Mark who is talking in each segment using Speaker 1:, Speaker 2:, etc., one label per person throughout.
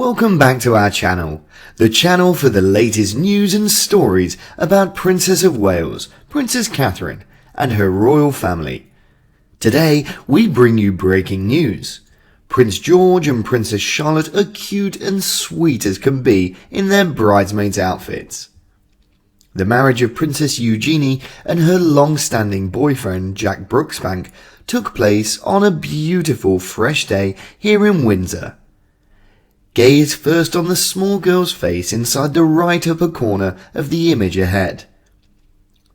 Speaker 1: Welcome back to our channel, the channel for the latest news and stories about Princess of Wales, Princess Catherine, and her royal family. Today, we bring you breaking news. Prince George and Princess Charlotte are cute and sweet as can be in their bridesmaids' outfits. The marriage of Princess Eugenie and her long-standing boyfriend Jack Brooksbank took place on a beautiful fresh day here in Windsor. Gaze first on the small girl's face inside the right upper corner of the image ahead.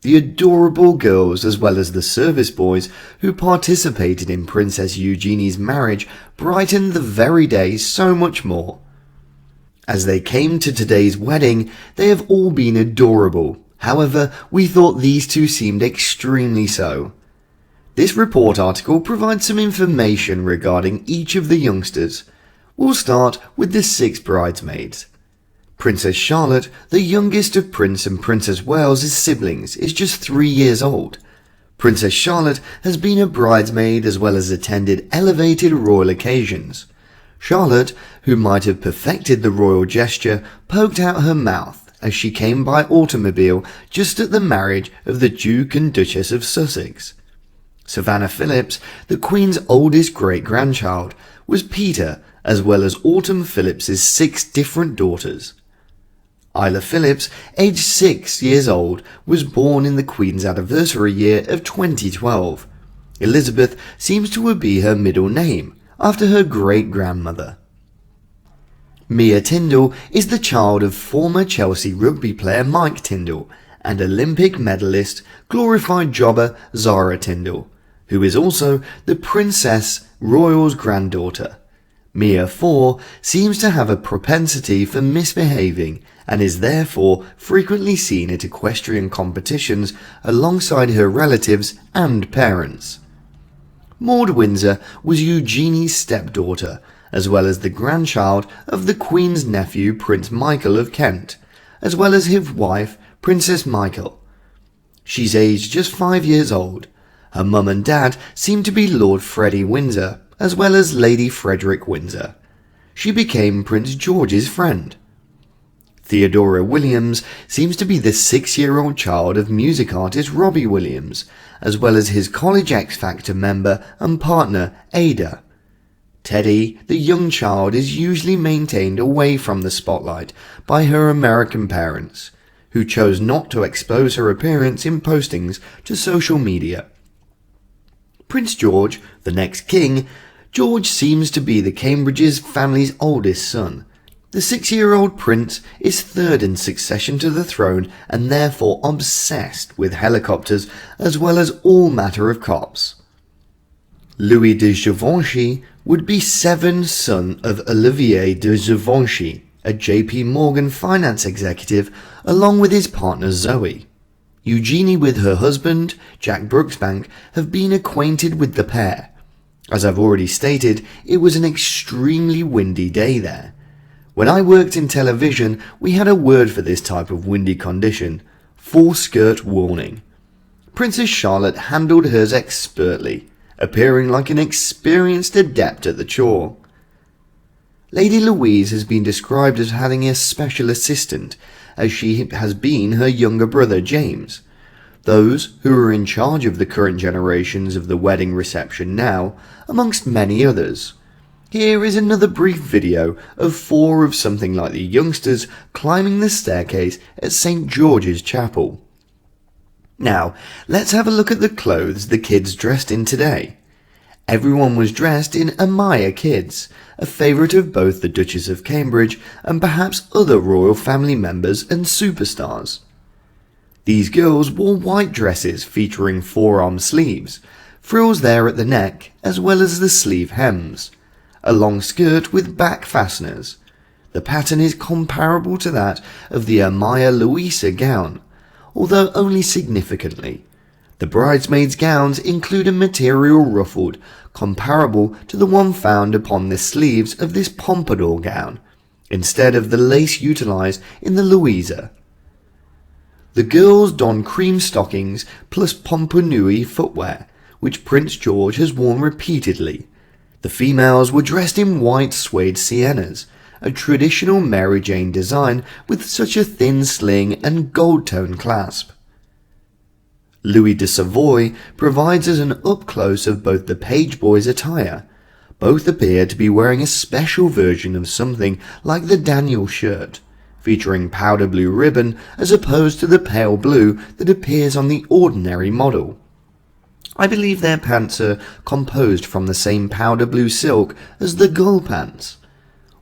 Speaker 1: The adorable girls as well as the service boys who participated in Princess Eugenie's marriage brightened the very day so much more. As they came to today's wedding, they have all been adorable. However, we thought these two seemed extremely so. This report article provides some information regarding each of the youngsters. We'll start with the 6 bridesmaids. Princess Charlotte, the youngest of Prince and Princess Wales' siblings, is just 3 years old. Princess Charlotte has been a bridesmaid as well as attended elevated royal occasions. Charlotte, who might have perfected the royal gesture, poked out her mouth as she came by automobile just at the marriage of the Duke and Duchess of Sussex. Savannah Phillips, the Queen's oldest great-grandchild, was Peter, as well as Autumn Phillips's 6 different daughters. Isla Phillips, aged 6 years old, was born in the Queen's anniversary year of 2012. Elizabeth seems to be her middle name, after her great-grandmother. Mia Tindall is the child of former Chelsea rugby player Mike Tindall and Olympic medalist glorified jobber Zara Tindall, who is also the Princess Royal's granddaughter. Mia 4 seems to have a propensity for misbehaving and is therefore frequently seen at equestrian competitions alongside her relatives and parents. Maud Windsor was Eugenie's stepdaughter, as well as the grandchild of the Queen's nephew Prince Michael of Kent, as well as his wife Princess Michael. She's aged just 5 years old. Her mum and dad seem to be Lord Freddie Windsor, as well as Lady Frederick Windsor. She became Prince George's friend. Theodora Williams seems to be the 6-year-old child of music artist Robbie Williams, as well as his College X Factor member and partner Ada. Teddy, the young child, is usually maintained away from the spotlight by her American parents, who chose not to expose her appearance in postings to social media. Prince George, the next king, George seems to be the Cambridge's family's oldest son. The 6-year-old prince is third in succession to the throne and therefore obsessed with helicopters as well as all matter of cops. Louis de Givenchy would be 7th son of Olivier de Givenchy, a JP Morgan finance executive, along with his partner Zoe. Eugenie with her husband, Jack Brooksbank, have been acquainted with the pair. As I've already stated, it was an extremely windy day there. When I worked in television, we had a word for this type of windy condition: full skirt warning. Princess Charlotte handled hers expertly, appearing like an experienced adept at the chore. Lady Louise has been described as having a special assistant, as she has been her younger brother James. Those who are in charge of the current generations of the wedding reception now, amongst many others. Here is another brief video of 4 of something like the youngsters climbing the staircase at St. George's Chapel. Now, let's have a look at the clothes the kids dressed in today. Everyone was dressed in Amaya Kids, a favourite of both the Duchess of Cambridge and perhaps other royal family members and superstars. These girls wore white dresses featuring forearm sleeves, frills there at the neck as well as the sleeve hems, a long skirt with back fasteners. The pattern is comparable to that of the Amaya Louisa gown, although only significantly. The bridesmaids' gowns include a material ruffled, comparable to the one found upon the sleeves of this pompadour gown, instead of the lace utilised in the Louisa. The girls don cream stockings plus pomponui footwear, which Prince George has worn repeatedly. The females were dressed in white suede siennas, a traditional Mary Jane design with such a thin sling and gold-tone clasp. Louis de Savoy provides us an up-close of both the page boys' attire. Both appear to be wearing a special version of something like the Daniel shirt, featuring powder blue ribbon as opposed to the pale blue that appears on the ordinary model. I believe their pants are composed from the same powder blue silk as the girl pants.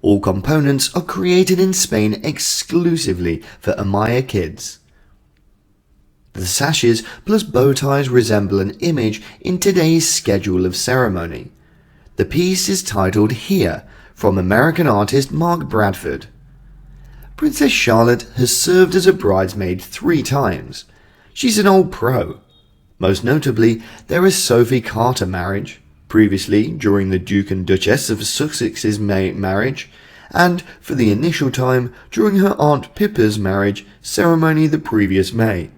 Speaker 1: All components are created in Spain exclusively for Amaya kids. The sashes plus bow ties resemble an image in today's schedule of ceremony. The piece is titled Here, from American artist Mark Bradford. Princess Charlotte has served as a bridesmaid 3 times. She's an old pro. Most notably, there is Sophie Carter marriage, previously during the Duke and Duchess of Sussex's marriage, and for the initial time during her Aunt Pippa's marriage ceremony the previous May.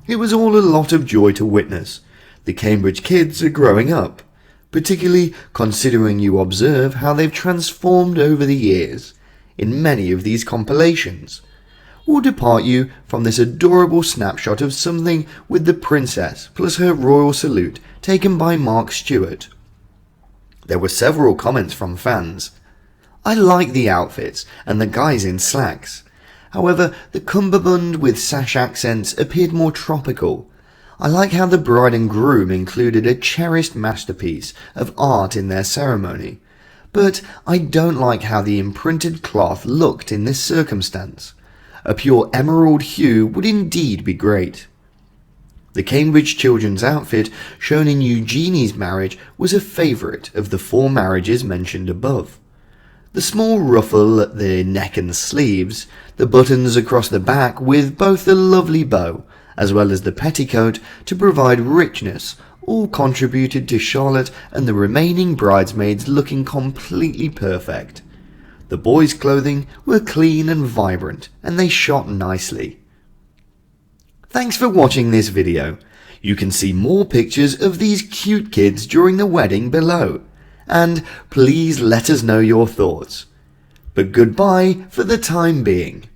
Speaker 1: It was all a lot of joy to witness. The Cambridge kids are growing up, particularly considering you observe how they've transformed over the years in many of these compilations. We'll depart you from this adorable snapshot of something with the princess plus her royal salute taken by Mark Stewart. There were several comments from fans. I like the outfits and the guys in slacks. However, the cummerbund with sash accents appeared more tropical. I like how the bride and groom included a cherished masterpiece of art in their ceremony, but I don't like how the imprinted cloth looked in this circumstance. A pure emerald hue would indeed be great. The Cambridge children's outfit shown in Eugenie's marriage was a favourite of the 4 marriages mentioned above. The small ruffle at the neck and sleeves, the buttons across the back with both the lovely bow, as well as the petticoat to provide richness, all contributed to Charlotte and the remaining bridesmaids looking completely perfect. The boys' clothing were clean and vibrant, and they shot nicely. Thanks for watching this video. You can see more pictures of these cute kids during the wedding below, and please let us know your thoughts. But goodbye for the time being.